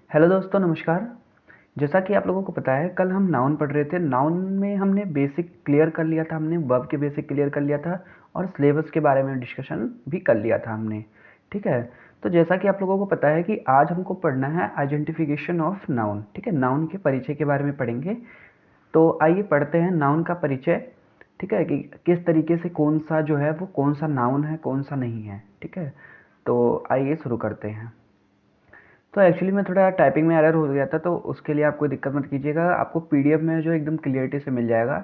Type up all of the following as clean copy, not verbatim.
Hello दोस्तों, नमस्कार। जैसा कि आप लोगों को पता है, कल हम नाउन पढ़ रहे थे। नाउन में हमने बेसिक क्लियर कर लिया था, हमने वर्ब के बेसिक क्लियर कर लिया था और सिलेबस के बारे में डिस्कशन भी कर लिया था हमने। ठीक है। तो जैसा कि आप लोगों को पता है कि आज हमको पढ़ना है आइडेंटिफिकेशन ऑफ नाउन। ठीक है, नाउन के परिचय के बारे में पढ़ेंगे। तो आइए पढ़ते हैं नाउन का परिचय। ठीक है, कि किस तरीके से कौन सा जो है वो कौन सा नाउन है, कौन सा नहीं है। ठीक है, तो आइए शुरू करते हैं। तो एक्चुअली मैं थोड़ा टाइपिंग में एरर हो गया था, तो उसके लिए आप कोई दिक्कत मत कीजिएगा। आपको पीडीएफ में जो एकदम क्लियरिटी से मिल जाएगा।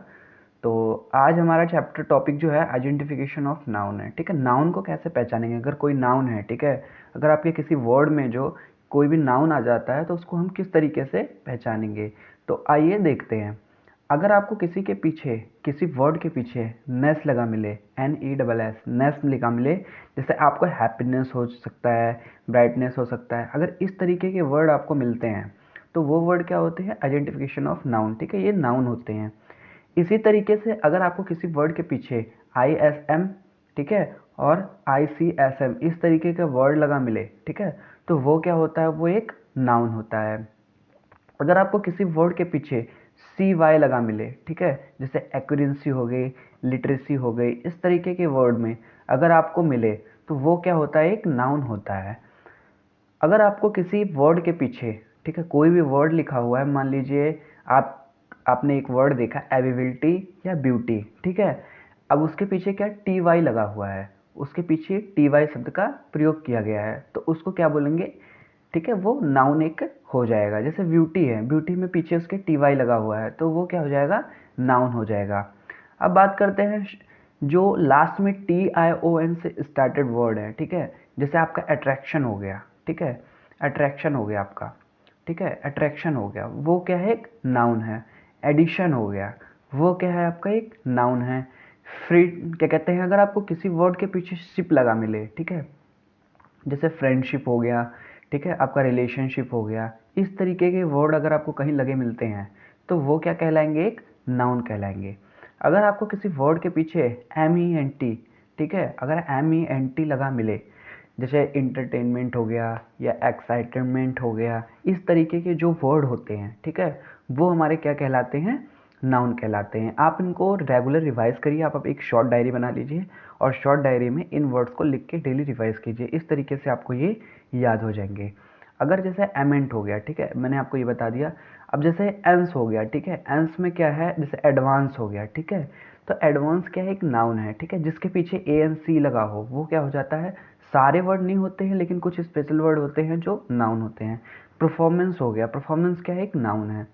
तो आज हमारा चैप्टर टॉपिक जो है आइडेंटिफिकेशन ऑफ नाउन है। ठीक है, नाउन को कैसे पहचानेंगे। अगर कोई नाउन है, ठीक है, अगर आपके किसी वर्ड में जो कोई भी नाउन आ जाता है तो उसको हम किस तरीके से पहचानेंगे। तो आइए देखते हैं। अगर आपको किसी के पीछे, किसी वर्ड के पीछे नेस लगा मिले, NESS नेस लिखा मिले, जैसे आपको हैप्पीनेस हो सकता है, ब्राइटनेस हो सकता है, अगर इस तरीके के वर्ड आपको मिलते हैं तो वो वर्ड क्या होते हैं, आइडेंटिफिकेशन ऑफ नाउन। ठीक है, ये नाउन होते हैं। इसी तरीके से अगर आपको किसी वर्ड के पीछे ISM, ठीक है, और ICSM इस तरीके का वर्ड लगा मिले, ठीक है, तो वो क्या होता है, वो एक नाउन होता है। अगर आपको किसी वर्ड के पीछे CY लगा मिले, ठीक है, जैसे एक्यूरेंसी हो गई, लिटरेसी हो गई, इस तरीके के वर्ड में अगर आपको मिले तो वो क्या होता है, एक नाउन होता है। अगर आपको किसी वर्ड के पीछे, ठीक है, कोई भी वर्ड लिखा हुआ है, मान लीजिए आपने एक वर्ड देखा एबिलिटी या ब्यूटी, ठीक है, अब उसके पीछे क्या TY लगा हुआ है, उसके पीछे TY शब्द का प्रयोग किया गया है, तो उसको क्या बोलेंगे, ठीक है, वो नाउन एक हो जाएगा। जैसे ब्यूटी है, ब्यूटी में पीछे उसके TY लगा हुआ है, तो वो क्या हो जाएगा, नाउन हो जाएगा। अब बात करते हैं जो लास्ट में TION से स्टार्टेड वर्ड है, ठीक है, जैसे आपका अट्रैक्शन हो गया, ठीक है, अट्रैक्शन हो गया आपका, ठीक है, अट्रैक्शन हो गया, वो क्या है, एक नाउन है। एडिशन हो गया, वो क्या है, आपका एक नाउन है। फ्री क्या कहते हैं, अगर आपको किसी वर्ड के पीछे शिप लगा मिले, ठीक है, जैसे फ्रेंडशिप हो गया, ठीक है, आपका रिलेशनशिप हो गया, इस तरीके के वर्ड अगर आपको कहीं लगे मिलते हैं तो वो क्या कहलाएंगे, एक नाउन कहलाएंगे। अगर आपको किसी वर्ड के पीछे MENT, ठीक है, अगर MENT लगा मिले, जैसे इंटरटेनमेंट हो गया या एक्साइटमेंट हो गया, इस तरीके के जो वर्ड होते हैं, ठीक है, वो हमारे क्या कहलाते हैं, नाउन कहलाते हैं। आप इनको रेगुलर रिवाइज करिए। आप एक शॉर्ट डायरी बना लीजिए और शॉर्ट डायरी में इन वर्ड्स को लिख के डेली रिवाइज कीजिए। इस तरीके से आपको ये याद हो जाएंगे। अगर जैसे एमेंट हो गया, ठीक है, मैंने आपको ये बता दिया। अब जैसे एंस हो गया, ठीक है, एंस में क्या है, जैसे एडवांस हो गया, ठीक है, तो एडवांस क्या है, एक नाउन है, ठीक है, जिसके पीछे ANC लगा हो, वो क्या हो जाता है, सारे वर्ड नहीं होते हैं लेकिन कुछ स्पेशल वर्ड होते हैं जो नाउन होते हैं। परफॉर्मेंस हो गया, परफॉर्मेंस क्या है, एक नाउन है।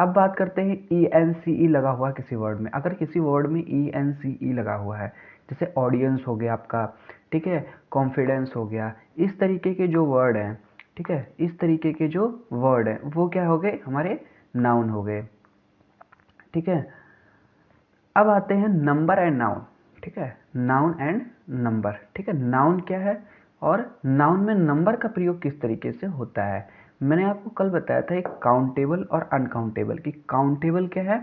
अब बात करते हैं ENCE लगा हुआ है किसी वर्ड में। अगर किसी वर्ड में ENCE लगा हुआ है, जैसे ऑडियंस हो गया आपका, ठीक है, कॉन्फिडेंस हो गया, इस तरीके के जो वर्ड हैं, ठीक है, इस तरीके के जो वर्ड हैं वो क्या हो गए, हमारे नाउन हो गए। ठीक है, अब आते हैं नंबर एंड नाउन। ठीक है, नाउन एंड नंबर। ठीक है, नाउन क्या है और नाउन में नंबर का प्रयोग किस तरीके से होता है। मैंने आपको कल बताया था एक काउंटेबल और अनकाउंटेबल, कि काउंटेबल क्या है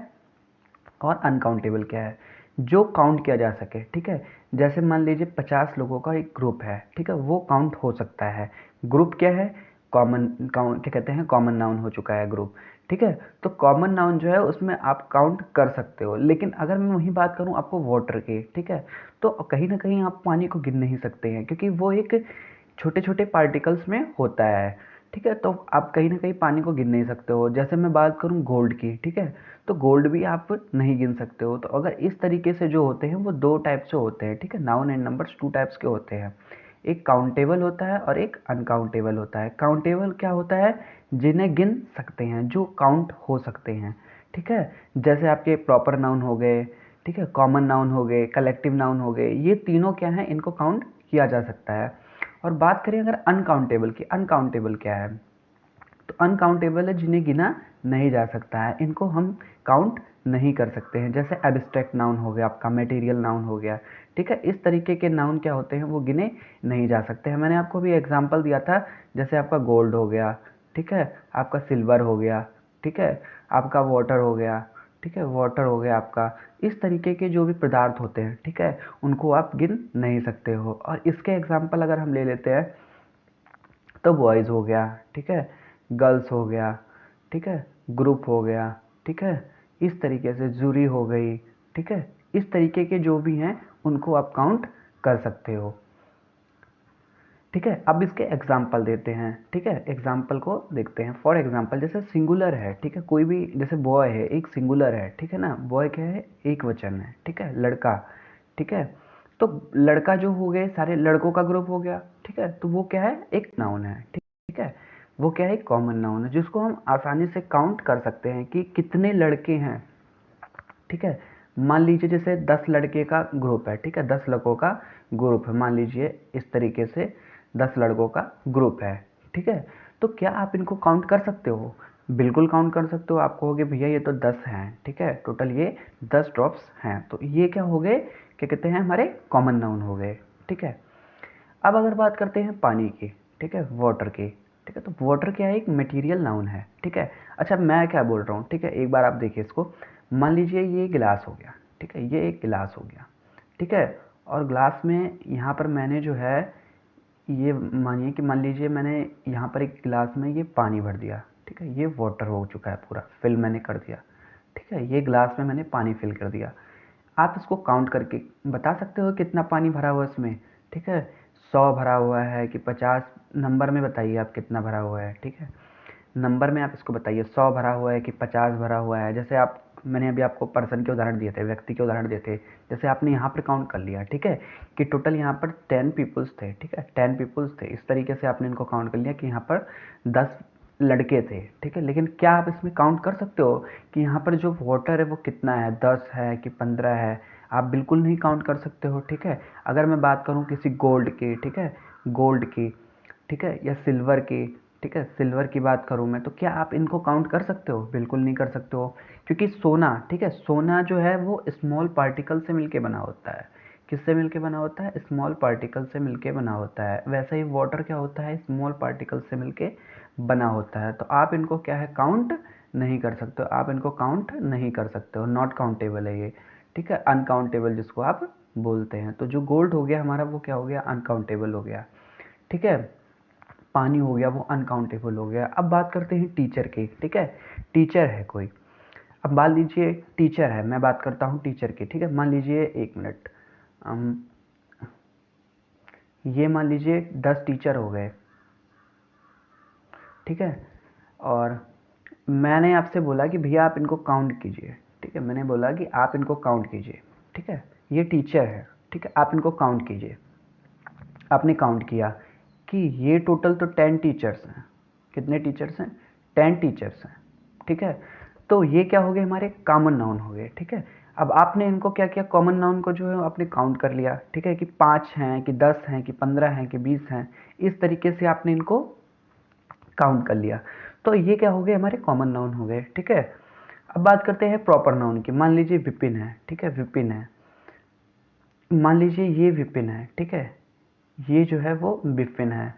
और अनकाउंटेबल क्या है, जो काउंट किया जा सके। ठीक है, जैसे मान लीजिए 50 लोगों का एक ग्रुप है, ठीक है, वो काउंट हो सकता है। ग्रुप क्या है, कॉमन, काउंट क्या कहते हैं, कॉमन नाउन हो चुका है ग्रुप। ठीक है, तो कॉमन नाउन जो है उसमें आप काउंट कर सकते हो। लेकिन अगर मैं वही बात करूं आपको वाटर की, ठीक है, तो कहीं ना कहीं आप पानी को गिन नहीं सकते हैं, क्योंकि वो एक छोटे छोटे पार्टिकल्स में होता है। ठीक है, तो आप कहीं ना कहीं पानी को गिन नहीं सकते हो। जैसे मैं बात करूं गोल्ड की, ठीक है, तो गोल्ड भी आप नहीं गिन सकते हो। तो अगर इस तरीके से जो होते हैं वो दो टाइप से होते हैं। ठीक है, noun and numbers two types के होते हैं, एक काउंटेबल होता है और एक अनकाउंटेबल होता है। काउंटेबल क्या होता है, जिन्हें गिन सकते हैं, जो काउंट हो सकते हैं। ठीक है, जैसे आपके प्रॉपर नाउन हो गए, ठीक है, कॉमन नाउन हो गए, कलेक्टिव नाउन हो गए, ये तीनों क्या हैं, इनको काउंट किया जा सकता है। और बात करें अगर अनकाउंटेबल की, अनकाउंटेबल क्या है, तो अनकाउंटेबल है जिन्हें गिना नहीं जा सकता है, इनको हम काउंट नहीं कर सकते हैं। जैसे एब्स्ट्रैक्ट नाउन हो गया आपका, मटेरियल नाउन हो गया। ठीक है, इस तरीके के नाउन क्या होते हैं, वो गिने नहीं जा सकते हैं। मैंने आपको भी एग्जांपल दिया था, जैसे आपका गोल्ड हो गया, ठीक है, आपका सिल्वर हो गया, ठीक है, आपका वाटर हो गया, ठीक है, वाटर हो गया आपका। इस तरीके के जो भी पदार्थ होते हैं, ठीक है, उनको आप गिन नहीं सकते हो। और इसके एग्जाम्पल अगर हम ले लेते हैं तो बॉयज़ हो गया, ठीक है, गर्ल्स हो गया, ठीक है, ग्रुप हो गया, ठीक है, इस तरीके से जूरी हो गई, ठीक है, इस तरीके के जो भी हैं उनको आप काउंट कर सकते हो, ठीक है। अब इसके एग्जाम्पल देते हैं, ठीक है, एग्जाम्पल को देखते हैं। फॉर एग्जाम्पल जैसे सिंगुलर है, ठीक है, कोई भी जैसे बॉय है, एक सिंगुलर है, ठीक है ना, बॉय क्या है, एक वचन है, ठीक है, लड़का, ठीक है, तो लड़का जो हो गए सारे लड़कों का ग्रुप हो गया, ठीक है, तो वो क्या है, एक नाउन है, ठीक है, वो क्या है, एक कॉमन नाउन है जिसको हम आसानी से काउंट कर सकते हैं कि कितने लड़के हैं, ठीक है। मान लीजिए जैसे 10 लड़के का ग्रुप है, ठीक है, 10 लड़कों का ग्रुप है, मान लीजिए इस तरीके से 10 लड़कों का ग्रुप है, ठीक है। तो क्या आप इनको काउंट कर सकते हो? बिल्कुल काउंट कर सकते हो। आप कहोगे भैया ये तो 10 हैं, ठीक है, टोटल ये 10 ड्रॉप्स हैं, तो ये क्या हो गए, क्या कहते हैं, हमारे कॉमन नाउन हो गए, ठीक है। अब अगर बात करते हैं पानी की, ठीक है, वाटर की, ठीक है, तो वाटर क्या है, एक मटेरियल नाउन है, ठीक है। अच्छा मैं क्या बोल रहा हूँ, ठीक है, एक बार आप देखिए इसको, मान लीजिए ये गिलास हो गया, ठीक है, ये एक गिलास हो गया, ठीक है, और ग्लास में यहाँ पर मैंने जो है ये मानिए कि मान लीजिए मैंने यहाँ पर एक गिलास में ये पानी भर दिया, ठीक है, ये वाटर हो चुका है, पूरा फिल मैंने कर दिया, ठीक है, ये ग्लास में मैंने पानी फिल कर दिया। आप इसको काउंट करके बता सकते हो कितना पानी भरा हुआ है इसमें, ठीक है, 100 भरा हुआ है कि 50, नंबर में बताइए आप कितना भरा हुआ है, ठीक है, नंबर में आप इसको बताइए 100 भरा हुआ है कि 50 भरा हुआ है। जैसे आप, मैंने अभी आपको पर्सन के उदाहरण दिए थे, व्यक्ति के उदाहरण दिए थे, जैसे आपने यहाँ पर काउंट कर लिया, ठीक है, कि टोटल यहाँ पर 10 पीपल्स थे, ठीक है, 10 पीपल्स थे, इस तरीके से आपने इनको काउंट कर लिया कि यहाँ पर 10 लड़के थे, ठीक है। लेकिन क्या आप इसमें काउंट कर सकते हो कि यहाँ पर जो वाटर है वो कितना है, 10 है कि 15 है? आप बिल्कुल नहीं काउंट कर सकते हो, ठीक है। अगर मैं बात करूँ किसी गोल्ड की, ठीक है, गोल्ड की, ठीक है, या सिल्वर की, ठीक है, सिल्वर की बात करूँ मैं, तो क्या आप इनको काउंट कर सकते हो? बिल्कुल नहीं कर सकते हो, क्योंकि सोना, ठीक है, सोना जो है वो स्मॉल पार्टिकल से मिलके बना होता है। किससे मिलके बना होता है? स्मॉल पार्टिकल से मिलके बना होता है। वैसे ही वाटर क्या होता है, स्मॉल पार्टिकल से मिलके बना होता है। तो आप इनको क्या है, काउंट नहीं कर सकते हो, आप इनको काउंट नहीं कर सकते हो, नॉट काउंटेबल है ये, ठीक है, अनकाउंटेबल जिसको आप बोलते हैं। तो जो गोल्ड हो गया हमारा वो क्या हो गया, अनकाउंटेबल हो गया, ठीक है। पानी हो गया वो अनकाउंटेबल हो गया। अब बात करते हैं टीचर की, ठीक है, टीचर है कोई, अब मान लीजिए टीचर है, मैं बात करता हूँ टीचर की, ठीक है, मान लीजिए एक मिनट, ये मान लीजिए 10 टीचर हो गए, ठीक है, और मैंने आपसे बोला कि भैया आप इनको काउंट कीजिए, ठीक है, मैंने बोला कि आप इनको काउंट कीजिए, ठीक है, ये टीचर है, ठीक है, आप इनको काउंट कीजिए। आपने काउंट किया कि ये टोटल तो 10 टीचर्स हैं। कितने टीचर्स हैं? 10 टीचर्स हैं, ठीक है। तो ये क्या हो गए, हमारे कॉमन नाउन हो गए, ठीक है। अब आपने इनको क्या किया, कॉमन नाउन को जो है आपने काउंट कर लिया, ठीक है, कि 5 हैं कि 10 हैं कि 15 हैं कि 20 हैं, इस तरीके से आपने इनको काउंट कर लिया। तो ये क्या हो गए, हमारे कॉमन नाउन हो गए, ठीक है। अब बात करते हैं प्रॉपर नाउन की। मान लीजिए विपिन है, ठीक है, विपिन है, मान लीजिए ये विपिन है, ठीक है, ये जो है वो विपिन है,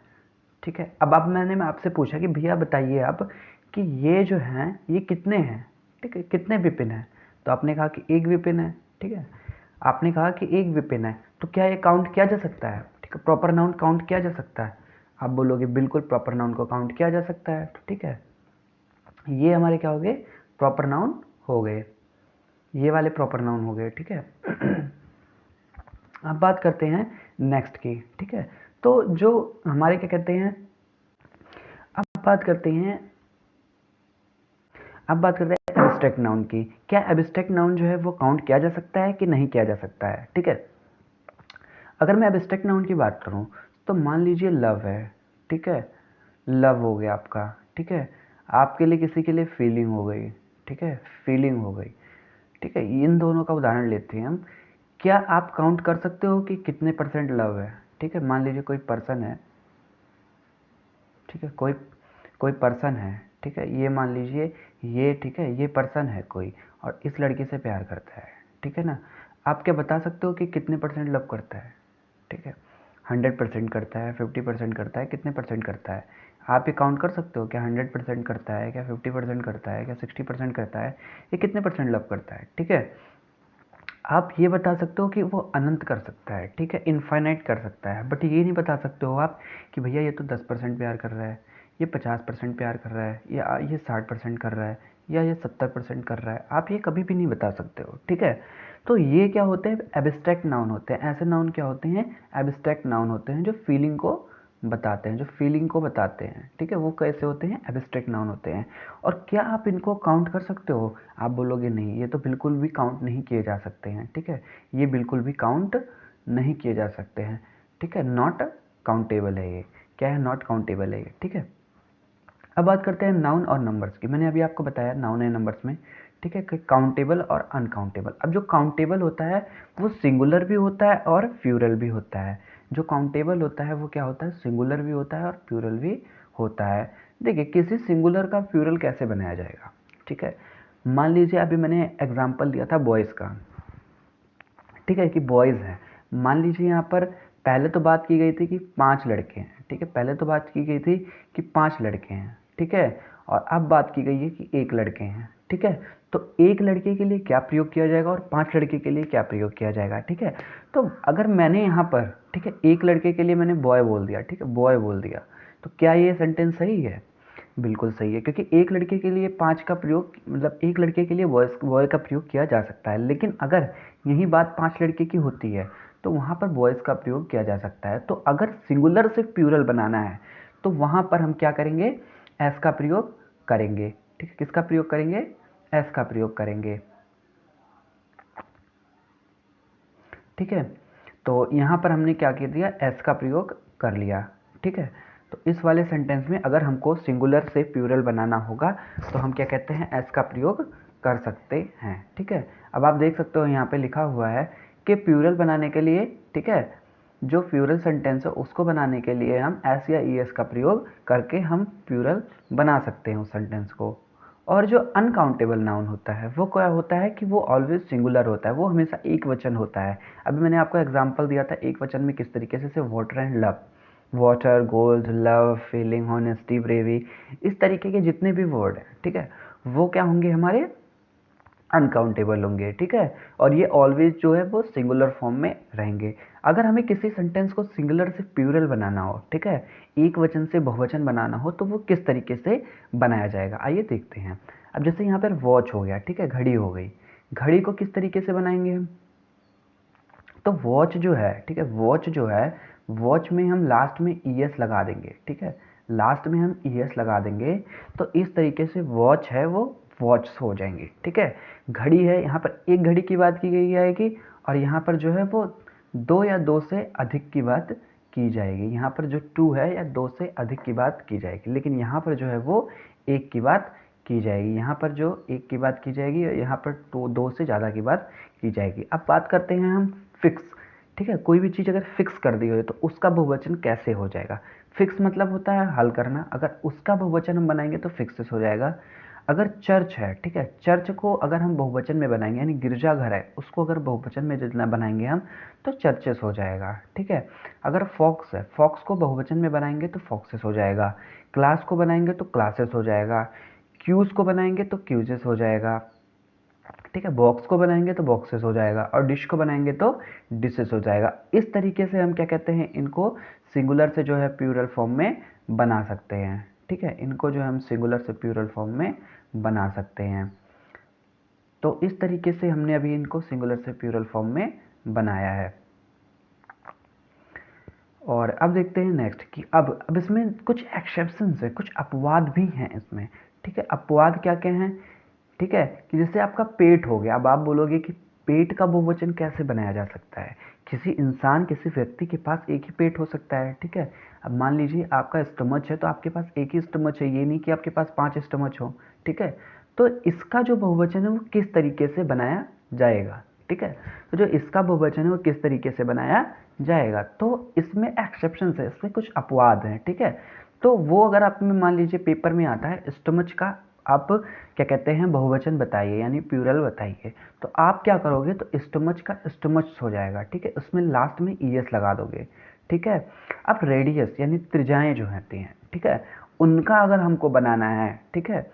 ठीक है। अब मैंने मैं आपसे पूछा कि भैया बताइए आप कि ये जो हैं ये कितने हैं, ठीक है, कितने विपिन हैं? तो आपने कहा कि एक विपिन है, ठीक है, आपने कहा कि एक विपिन है। तो क्या ये काउंट किया जा सकता है? ठीक है, प्रॉपर नाउन काउंट किया जा सकता है? आप बोलोगे बिल्कुल प्रॉपर नाउन को काउंट किया जा सकता है, तो ठीक है, ये हमारे क्या हो गए, प्रॉपर नाउन हो गए, ये वाले प्रॉपर नाउन हो गए, ठीक है। अब बात करते हैं नेक्स्ट की, ठीक है। तो जो हमारे क्या कहते हैं, अब बात करते हैं अब बात करते हैं एब्स्ट्रैक्ट नाउन की। क्या एब्स्ट्रैक्ट नाउन जो है वो काउंट किया जा सकता है कि नहीं किया जा सकता है, ठीक है। अगर मैं एब्स्ट्रैक्ट नाउन की बात करूं तो मान लीजिए लव है, ठीक है, लव हो गया आपका, ठीक है, आपके लिए किसी के लिए फीलिंग हो गई, ठीक है, फीलिंग हो गई, ठीक है, इन दोनों का उदाहरण लेते हैं हम। क्या आप काउंट कर सकते हो कि कितने परसेंट लव है? ठीक है, मान लीजिए कोई पर्सन है, ठीक है, कोई कोई पर्सन है, ठीक है, ये मान लीजिए ये, ठीक है, ये पर्सन है कोई और इस लड़की से प्यार करता है, ठीक है ना। आप क्या बता सकते हो कि कितने परसेंट लव करता है? ठीक है, 100% करता है, 50% करता है, कितने परसेंट करता है? आप ये काउंट कर सकते हो, क्या 100% करता है, क्या 50% करता है, क्या 60% करता है, ये कितने परसेंट लव करता है, ठीक है। आप ये बता सकते हो कि वो अनंत कर सकता है, ठीक है, इनफाइनाइट कर सकता है, बट ये नहीं बता सकते हो आप कि भैया ये तो 10% प्यार कर रहा है, ये 50% प्यार कर रहा है, या ये 60% कर रहा है, या ये 70% कर रहा है, आप ये कभी भी नहीं बता सकते हो, ठीक है। तो ये क्या होते हैं, एब्स्ट्रैक्ट नाउन होते हैं। ऐसे नाउन क्या होते हैं, एब्स्ट्रैक्ट नाउन होते हैं, जो फीलिंग को बताते हैं, जो फीलिंग को बताते हैं, ठीक है। वो कैसे होते हैं, एब्स्ट्रैक्ट नाउन होते हैं। और क्या आप इनको काउंट कर सकते हो, आप बोलोगे नहीं, ये तो बिल्कुल भी काउंट नहीं किए जा सकते हैं, ठीक है। ये बिल्कुल भी काउंट नहीं किए जा सकते हैं, ठीक है। नॉट काउंटेबल है ये, क्या है, नॉट काउंटेबल है ये, ठीक है। अब बात करते हैं नाउन और नंबर्स की। मैंने अभी आपको बताया नाउन एंड नंबर्स में, ठीक है, कि काउंटेबल और अनकाउंटेबल। अब जो काउंटेबल होता है वो सिंगुलर भी होता है और प्लूरल भी होता है। जो काउंटेबल होता है वो क्या होता है, सिंगुलर भी होता है और प्लूरल भी होता है। देखिए, किसी सिंगुलर का प्लूरल कैसे बनाया जाएगा, ठीक है। मान लीजिए अभी मैंने एग्जाम्पल दिया था बॉयज़ का, ठीक है, कि बॉयज़ हैं। मान लीजिए यहाँ पर पहले तो बात की गई थी कि 5 लड़के हैं, ठीक है, पहले तो बात की गई थी कि 5 लड़के हैं, ठीक है। और अब बात की गई है कि 1 लड़के हैं, ठीक है। तो 1 लड़के के लिए क्या प्रयोग किया जाएगा और 5 लड़के के लिए क्या प्रयोग किया जाएगा, ठीक है। तो अगर मैंने यहाँ पर, ठीक है, 1 लड़के के लिए मैंने बॉय बोल दिया, ठीक है, बॉय बोल दिया, तो क्या ये सेंटेंस सही है, बिल्कुल सही है, क्योंकि 1 लड़के के लिए 5 का प्रयोग, मतलब 1 लड़के के लिए बॉय का प्रयोग किया जा सकता है। लेकिन अगर यही बात 5 लड़के की होती है तो वहाँ पर बॉयज़ का प्रयोग किया जा सकता है। तो अगर सिंगुलर से प्लूरल बनाना है तो वहाँ पर हम क्या करेंगे, एस का प्रयोग करेंगे, ठीक है। किसका प्रयोग करेंगे, एस का प्रयोग करेंगे, ठीक है। तो यहाँ पर हमने क्या कर दिया, एस का प्रयोग कर लिया, ठीक है। तो इस वाले सेंटेंस में अगर हमको सिंगुलर से प्लूरल बनाना होगा तो हम क्या कहते हैं, एस का प्रयोग कर सकते हैं, ठीक है। अब आप देख सकते हो यहाँ पे लिखा हुआ है कि प्लूरल बनाने के लिए, ठीक है, जो प्लूरल सेंटेंस है उसको बनाने के लिए हम एस या ई एस का प्रयोग करके हम प्लूरल बना सकते हैं उस सेंटेंस को। और जो अनकाउंटेबल नाउन होता है वो क्या होता है कि वो ऑलवेज सिंगुलर होता है, वो हमेशा एक वचन होता है। अभी मैंने आपको एग्जांपल दिया था एक वचन में किस तरीके से water and love, water, gold, love, feeling, honesty, bravery, इस तरीके के जितने भी वर्ड हैं, ठीक है, वो क्या होंगे, हमारे अनकाउंटेबल होंगे, ठीक है। और ये ऑलवेज जो है वो सिंगुलर फॉर्म में रहेंगे। अगर हमें किसी सेंटेंस को सिंगुलर से प्लूरल बनाना हो, ठीक है, एक वचन से बहुवचन बनाना हो, तो वो किस तरीके से बनाया जाएगा, आइए देखते हैं। अब जैसे यहाँ पर वॉच हो गया, ठीक है, घड़ी हो गई, घड़ी को किस तरीके से बनाएंगे हम, तो वॉच जो है, ठीक है, वॉच जो है, वॉच में हम लास्ट में ई एस लगा देंगे, ठीक है, लास्ट में हम ई एस लगा देंगे। तो इस तरीके से वॉच है वो वॉच हो जाएंगे, ठीक है। घड़ी है, यहाँ पर एक घड़ी की बात की गई है कि, और यहाँ पर जो है वो 2 या 2 से अधिक की बात की जाएगी। यहाँ पर जो 2 है या 2 से अधिक की बात की जाएगी, लेकिन यहाँ पर जो है वो 1 की बात की जाएगी। यहाँ पर जो 1 की बात की जाएगी और यहाँ पर 2 से ज़्यादा की बात की जाएगी। अब बात करते हैं हम फिक्स, ठीक है, कोई भी चीज़ अगर फिक्स कर दी हो तो उसका बहुवचन कैसे हो जाएगा। फिक्स मतलब होता है हल करना, अगर उसका बहुवचन हम बनाएंगे तो फिक्सेस हो जाएगा। अगर चर्च है, ठीक है, चर्च को अगर हम बहुवचन में बनाएंगे, यानी गिरजाघर है उसको अगर बहुवचन में जितना बनाएंगे हम तो चर्चेस हो जाएगा, ठीक है। अगर फॉक्स है, फॉक्स को बहुवचन में बनाएंगे तो फॉक्सेस हो जाएगा। क्लास को बनाएंगे तो क्लासेस हो जाएगा। क्यूज़ को बनाएंगे तो क्यूजेस हो जाएगा, ठीक है। बॉक्स को बनाएंगे तो बॉक्सेस हो जाएगा और डिश को बनाएंगे तो डिशेस हो जाएगा। इस तरीके से हम क्या कहते हैं, इनको सिंगुलर से जो है प्लूरल फॉर्म में बना सकते हैं, ठीक है, इनको जो हम सिंगुलर से प्लूरल फॉर्म में बना सकते हैं। तो इस तरीके से हमने अभी इनको सिंगुलर से प्लूरल फॉर्म में बनाया है। और अब देखते हैं नेक्स्ट कि अब इसमें कुछ एक्सेप्शंस है, कुछ अपवाद भी हैं इसमें, ठीक है। अपवाद क्या क्या हैं, ठीक है, कि जैसे आपका पेट हो गया। अब आप बोलोगे कि पेट का बहुवचन कैसे बनाया जा सकता है, किसी इंसान, किसी व्यक्ति के पास एक ही पेट हो सकता है, ठीक है। अब मान लीजिए आपका स्टमच है तो आपके पास एक ही स्टमच है, ये नहीं कि आपके पास 5 स्टमच हो, ठीक है। तो इसका जो बहुवचन है वो किस तरीके से बनाया जाएगा, ठीक है। तो जो इसका बहुवचन है वो किस तरीके से बनाया जाएगा, तो इसमें एक्सेप्शंस है, इसमें कुछ अपवाद हैं, ठीक है। तो वो अगर आप में मान लीजिए पेपर में आता है स्टमच का, आप क्या कहते हैं बहुवचन बताइए, यानी प्लूरल बताइए, तो आप क्या करोगे, तो स्टमच का स्टमच हो जाएगा, ठीक है, उसमें लास्ट में ई एस लगा दोगे, ठीक है। अब रेडियस यानी त्रिज्याएं जो होती हैं, ठीक है, उनका अगर हमको बनाना है, ठीक है,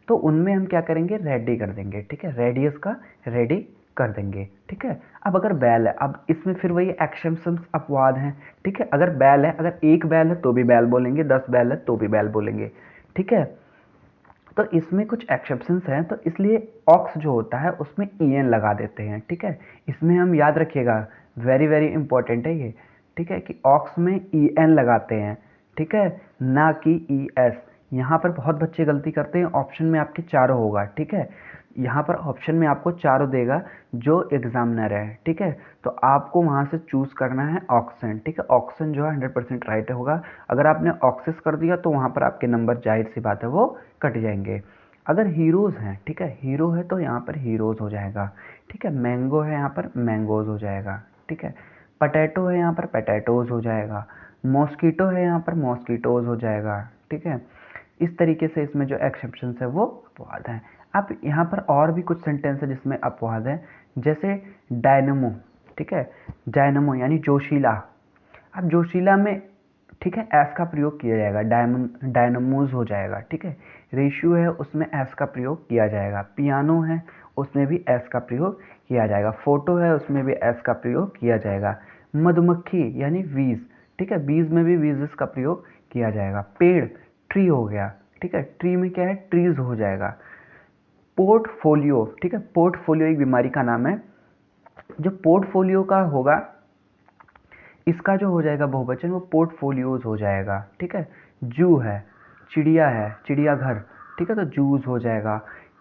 तो उनमें हम क्या करेंगे, रेडी कर देंगे, ठीक है, रेडियस का रेडी कर देंगे। ठीक है, अब अगर बैल है, अब इसमें फिर वही एक्सेप्शंस अपवाद हैं। ठीक है, अगर बैल है, अगर एक बैल है तो भी बैल बोलेंगे, 10 बैल है तो भी बैल बोलेंगे। ठीक है, तो इसमें कुछ एक्सेप्शंस हैं, तो इसलिए ऑक्स जो होता है उसमें ई लगा देते हैं। ठीक है, इसमें हम याद रखिएगा, वेरी वेरी इंपॉर्टेंट है ये। ठीक है, कि ऑक्स में ई लगाते हैं। ठीक है, ना कि ई एस। यहाँ पर बहुत बच्चे गलती करते हैं, ऑप्शन में आपके चारों होगा। ठीक है, यहाँ पर ऑप्शन में आपको चारों देगा जो एग्जामिनर है। ठीक है, तो आपको वहाँ से चूज़ करना है ऑक्सन। ठीक है, ऑक्सन जो है 100% राइट होगा। अगर आपने ऑक्सिस कर दिया तो वहाँ पर आपके नंबर जाहिर सी बात है वो कट जाएंगे। अगर हीरोज़ हैं, ठीक है, हीरो है तो यहाँ पर हीरोज़ हो जाएगा। ठीक है, मैंगो है यहाँ पर मैंगोज़ हो जाएगा। ठीक है, पटैटो है यहाँ पर पटैटोज़ हो जाएगा। मॉस्कीटो है यहाँ पर मॉस्कीटोज़ हो जाएगा। ठीक है, इस तरीके से इसमें जो एक्सेप्शन है वो अपवाद हैं। अब यहाँ पर और भी कुछ सेंटेंस है जिसमें अपवाद है, जैसे डायनमो। ठीक है, डायनमो यानी जोशीला। अब जोशीला में, ठीक है, एस का प्रयोग किया जाएगा, डायनमोज हो जाएगा। ठीक है, रेशियो है उसमें एस का प्रयोग किया जाएगा। पियानो है उसमें भी एस का प्रयोग किया जाएगा। फोटो है उसमें भी एस का प्रयोग किया जाएगा। मधुमक्खी यानी बीज। ठीक है, बीज में भी बीजेस का प्रयोग किया जाएगा। पेड़ ट्री हो गया। ठीक है, ट्री में क्या है, ट्रीज हो जाएगा। पोर्टफोलियो, ठीक है, पोर्टफोलियो एक बीमारी का नाम है। जो पोर्टफोलियो का होगा, इसका जो हो जाएगा बहुवचन वो पोर्टफोलियोज हो जाएगा। ठीक है, जू है चिड़िया है, चिड़ियाघर। ठीक है, तो जूज हो जाएगा।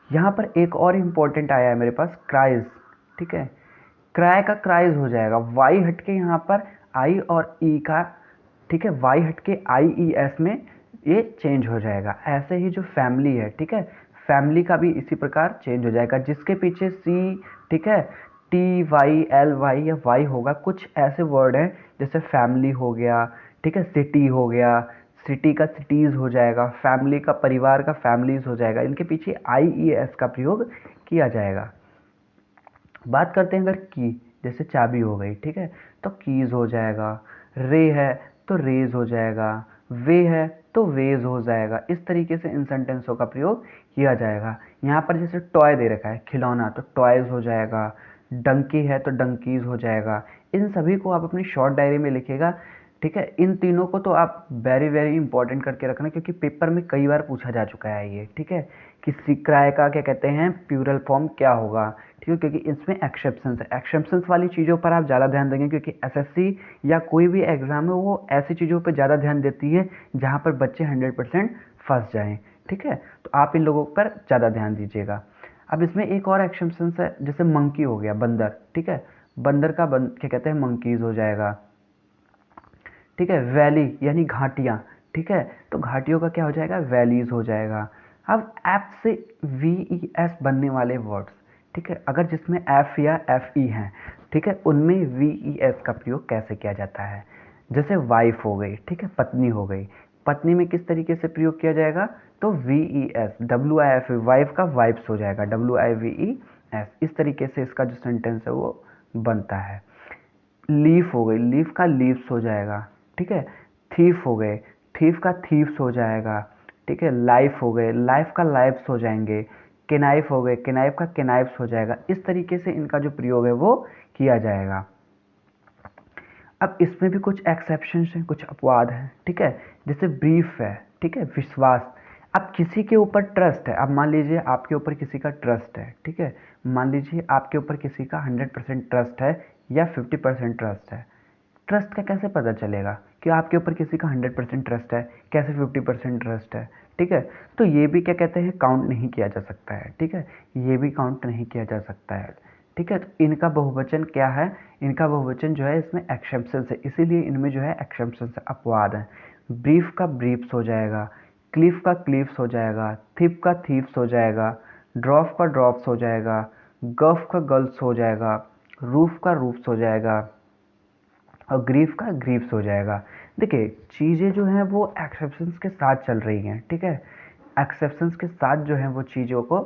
यहाँ पर एक और इम्पोर्टेंट आया है मेरे पास, क्राइज। ठीक है, क्राय का क्राइज हो जाएगा। वाई हटके यहाँ पर आई और ई का, ठीक है, वाई हटके आई ई एस में ये चेंज हो जाएगा। ऐसे ही जो फैमिली है, ठीक है, फैमिली का भी इसी प्रकार चेंज हो जाएगा, जिसके पीछे सी, ठीक है, टी वाई एल वाई या वाई होगा। कुछ ऐसे वर्ड हैं जैसे फैमिली हो गया, ठीक है, सिटी हो गया, सिटी का सिटीज़ हो जाएगा, फैमिली का परिवार का फैमिलीज हो जाएगा, इनके पीछे आई ई एस का प्रयोग किया जाएगा। बात करते हैं अगर की, जैसे चाबी हो गई। ठीक है, तो कीज हो जाएगा। रे है तो रेज हो जाएगा। वे है तो वेज हो जाएगा। इस तरीके से इन सेंटेंसों का प्रयोग किया जाएगा। यहाँ पर जैसे टॉय दे रखा है, खिलौना, तो टॉयज हो जाएगा। डंकी है तो डंकीज हो जाएगा। इन सभी को आप अपनी शॉर्ट डायरी में लिखिएगा। ठीक है, इन तीनों को तो आप वेरी वेरी इंपॉर्टेंट करके रखना, क्योंकि पेपर में कई बार पूछा जा चुका है ये। ठीक है, कि सिक्राय का क्या कहते हैं, प्लूरल फॉर्म क्या होगा। ठीक है, क्योंकि इसमें एक्सेप्शंस है, एक्सेप्शंस वाली चीज़ों पर आप ज़्यादा ध्यान देंगे, क्योंकि एसएससी या कोई भी एग्जाम है वो ऐसी चीज़ों पर ज़्यादा ध्यान देती है जहाँ पर बच्चे 100% फंस जाएं। ठीक है, तो आप इन लोगों पर ज़्यादा ध्यान दीजिएगा। अब इसमें एक और एक्सेप्शंस है, जैसे मंकी हो गया, बंदर। ठीक है, बंदर का क्या कहते हैं, मंकीज हो जाएगा। ठीक है, वैली यानी घाटियाँ। ठीक है, तो घाटियों का क्या हो जाएगा, वैलीज हो जाएगा। अब ऐप से वी ई एस बनने वाले वर्ड्स, ठीक है, अगर जिसमें एफ या एफ ई हैं, ठीक है, उनमें वी ई एस का प्रयोग कैसे किया जाता है। जैसे वाइफ हो गई, ठीक है, पत्नी हो गई। पत्नी में किस तरीके से प्रयोग किया जाएगा, तो V E S, W I F, wife का वाइफ्स हो जाएगा, W I V E S. इस तरीके से इसका जो सेंटेंस है वो बनता है। लीफ हो गई, लीफ का लीव्स हो जाएगा। ठीक है, थीफ हो गए, थीफ का थीव्स हो जाएगा। ठीक है, लाइफ हो गए, लाइफ का लाइफ्स हो जाएंगे। केनाइफ हो गए, केनाइफ का केनाइफ्स हो जाएगा। इस तरीके से इनका जो प्रयोग है वो किया जाएगा। अब इसमें भी कुछ एक्सेप्शन हैं, कुछ अपवाद हैं। ठीक है, जैसे ब्रीफ है, ठीक है, विश्वास। अब किसी के ऊपर ट्रस्ट है, अब मान लीजिए आपके ऊपर किसी का ट्रस्ट है। ठीक है, मान लीजिए आपके ऊपर किसी का 100% ट्रस्ट है या 50% ट्रस्ट है। ट्रस्ट का कैसे पता चलेगा कि आपके ऊपर किसी का 100% ट्रस्ट है, कैसे 50% ट्रस्ट है। ठीक है, तो ये भी क्या कहते हैं, काउंट नहीं किया जा सकता है। ठीक है, ये भी काउंट नहीं किया जा सकता है। ठीक है, तो इनका बहुवचन क्या है, इनका बहुवचन जो है इसमें एक्सेप्शन है, इसीलिए इनमें जो है एक्सेप्शन से अपवाद है। ब्रीफ का ब्रीफ्स हो जाएगा, क्लिफ का क्लिफ्स हो जाएगा, थिप का थीप्स हो जाएगा, ड्रॉप का ड्रॉप्स हो जाएगा, गफ का गर्ल्स हो जाएगा, रूफ का रूफ्स हो जाएगा, और ग्रीफ का ग्रीफ्स हो जाएगा। देखिए, चीज़ें जो हैं वो एक्सेप्शंस के साथ चल रही हैं। ठीक है, एक्सेप्शंस के साथ जो है वो चीज़ों को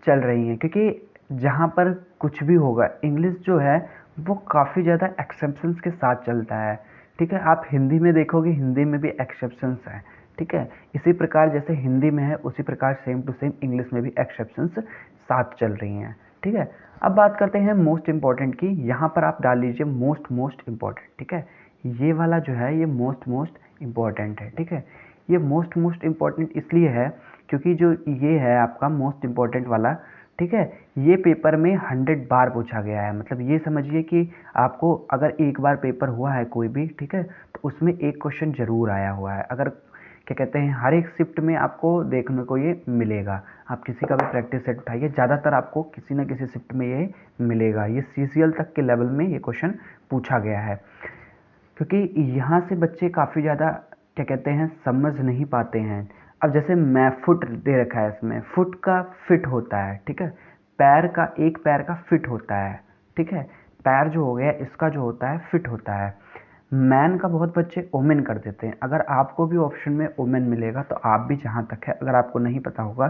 चल रही हैं, क्योंकि जहाँ पर कुछ भी होगा, इंग्लिश जो है वो काफ़ी ज़्यादा एक्सेप्शंस के साथ चलता है। ठीक है, आप हिंदी में देखोगे, हिंदी में भी एक्सेप्शंस हैं। ठीक है, इसी प्रकार जैसे हिंदी में है उसी प्रकार सेम टू सेम इंग्लिश में भी एक्सेप्शंस साथ चल रही हैं। ठीक है। अब बात करते हैं मोस्ट इम्पॉर्टेंट की। यहाँ पर आप डाल लीजिए मोस्ट इम्पॉर्टेंट, ठीक है। ये वाला जो है ये मोस्ट इम्पॉर्टेंट है, ठीक है। ये मोस्ट इम्पॉर्टेंट इसलिए है क्योंकि जो ये है आपका मोस्ट इम्पॉर्टेंट वाला, ठीक है, ये पेपर में 100 बार पूछा गया है। मतलब ये समझिए कि आपको अगर एक बार पेपर हुआ है कोई भी, ठीक है, तो उसमें एक क्वेश्चन जरूर आया हुआ है। अगर क्या कहते हैं, हर एक शिफ्ट में आपको देखने को ये मिलेगा। आप किसी का भी प्रैक्टिस सेट उठाइए, ज़्यादातर आपको किसी न किसी शिफ्ट में ये मिलेगा। ये CCL तक के लेवल में ये क्वेश्चन पूछा गया है, क्योंकि यहाँ से बच्चे काफ़ी ज़्यादा क्या कहते हैं समझ नहीं पाते हैं। अब जैसे मैं फुट दे रखा है, इसमें फुट का फिट होता है, ठीक है, पैर का, एक पैर का फिट होता है, ठीक है, पैर जो हो गया इसका जो होता है फिट होता है। मैन का बहुत बच्चे ओमेन कर देते हैं। अगर आपको भी ऑप्शन में ओमेन मिलेगा तो आप भी, जहाँ तक है, अगर आपको नहीं पता होगा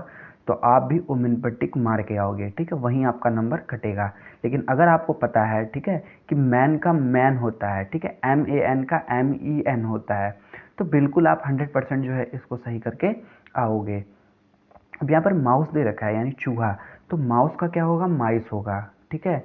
तो आप भी ओमेन पर टिक मार के आओगे, ठीक है, वहीं आपका नंबर कटेगा। लेकिन अगर आपको पता है, ठीक है, कि मैन का मैन होता है, ठीक है, MAN का MEN होता है, तो बिल्कुल आप 100% जो है इसको सही करके आओगे। अब यहाँ पर माउस दे रखा है यानी चूहा, तो माउस का क्या होगा, माइस होगा, ठीक है।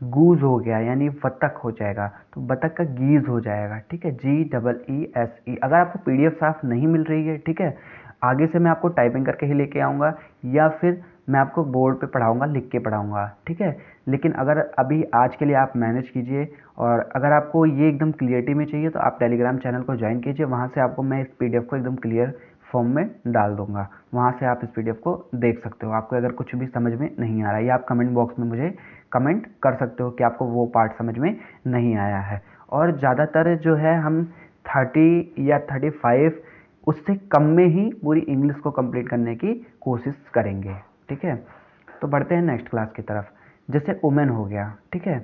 गूज हो गया यानी बतख हो जाएगा, तो बतख का गीज हो जाएगा, ठीक है, GEESE। अगर आपको PDF साफ नहीं मिल रही है, ठीक है, आगे से मैं आपको टाइपिंग करके ही लेके आऊँगा या फिर मैं आपको बोर्ड पे पढ़ाऊँगा, लिख के पढ़ाऊँगा, ठीक है। लेकिन अगर अभी आज के लिए आप मैनेज कीजिए, और अगर आपको ये एकदम क्लियरिटी में चाहिए तो आप टेलीग्राम चैनल को ज्वाइन कीजिए। वहाँ से आपको मैं इस PDF को एकदम क्लियर फॉर्म में डाल दूंगा, वहाँ से आप इस PDF को देख सकते हो। आपको अगर कुछ भी समझ में नहीं आ रहा है, या आप कमेंट बॉक्स में मुझे कमेंट कर सकते हो कि आपको वो पार्ट समझ में नहीं आया है। और ज़्यादातर जो है हम 30 या 35 उससे कम में ही पूरी इंग्लिश को कंप्लीट करने की कोशिश करेंगे, ठीक है। तो बढ़ते हैं नेक्स्ट क्लास की तरफ। जैसे वुमेन हो गया, ठीक है,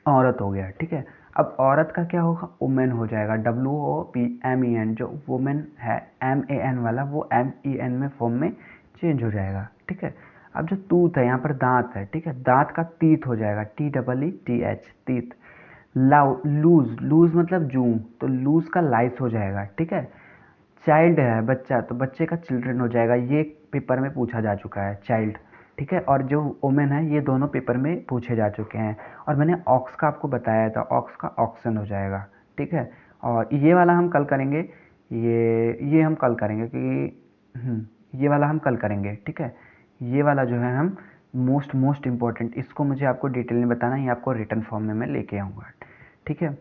औरत हो गया, ठीक है। अब औरत का क्या होगा, वुमेन हो जाएगा, WOPMEN। जो वुमेन है MAN वाला, वो MEN में फॉर्म में चेंज हो जाएगा, ठीक है। अब जो टूथ है, यहाँ पर दांत है, ठीक है, दांत का तीत हो जाएगा, TEETH, तीत। लूज, लूज मतलब जूं, तो लूज का लाइस हो जाएगा, ठीक है। चाइल्ड है बच्चा, तो बच्चे का चिल्ड्रन हो जाएगा। ये पेपर में पूछा जा चुका है, चाइल्ड, ठीक है। और जो ओमेन है, ये दोनों पेपर में पूछे जा चुके हैं। और मैंने ऑक्स का आपको बताया था, ऑक्स का ऑक्सन हो जाएगा, ठीक है। और ये वाला हम कल करेंगे, ये हम कल करेंगे कि ये वाला हम कल करेंगे, ठीक है। ये वाला जो है हम मोस्ट इम्पॉर्टेंट, इसको मुझे आपको डिटेल में बताना, ये आपको रिटर्न फॉर्म में मैं लेके आऊँगा, ठीक है।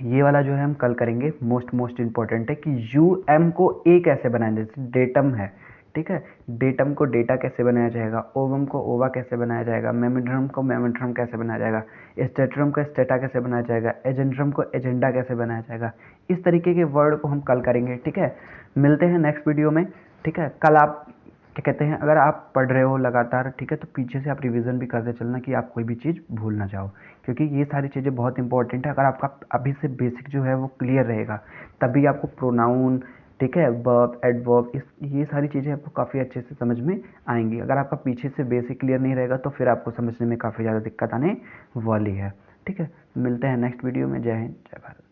ये वाला जो है हम कल करेंगे। मोस्ट इम्पॉर्टेंट है कि UM को A कैसे बनाया, जैसे डेटम है, ठीक है, डेटम को डेटा कैसे बनाया जाएगा, ओवम को ओवा कैसे बनाया जाएगा, मेमिड्रम को मेमिड्रम कैसे बनाया जाएगा, स्टेट्रम को स्टेटा कैसे बनाया जाएगा, एजेंड्रम को एजेंडा कैसे बनाया जाएगा। इस तरीके के वर्ड को हम कल करेंगे, ठीक है। मिलते हैं नेक्स्ट वीडियो में, ठीक है। कल आप क्या कहते हैं, अगर आप पढ़ रहे हो लगातार, ठीक है, तो पीछे से आप रिवीजन भी करते चलना कि आप कोई भी चीज़ भूल ना जाओ, क्योंकि ये सारी चीज़ें बहुत इंपॉर्टेंट है। अगर आपका अभी से बेसिक जो है वो क्लियर रहेगा, तभी आपको प्रोनाउन, ठीक है, वर्ब, एडवर्ब, इस ये सारी चीज़ें आपको काफ़ी अच्छे से समझ में आएंगी। अगर आपका पीछे से बेसिक क्लियर नहीं रहेगा तो फिर आपको समझने में काफ़ी ज़्यादा दिक्कत आने वाली है, ठीक है। मिलते हैं नेक्स्ट वीडियो में। जय हिंद, जय भारत।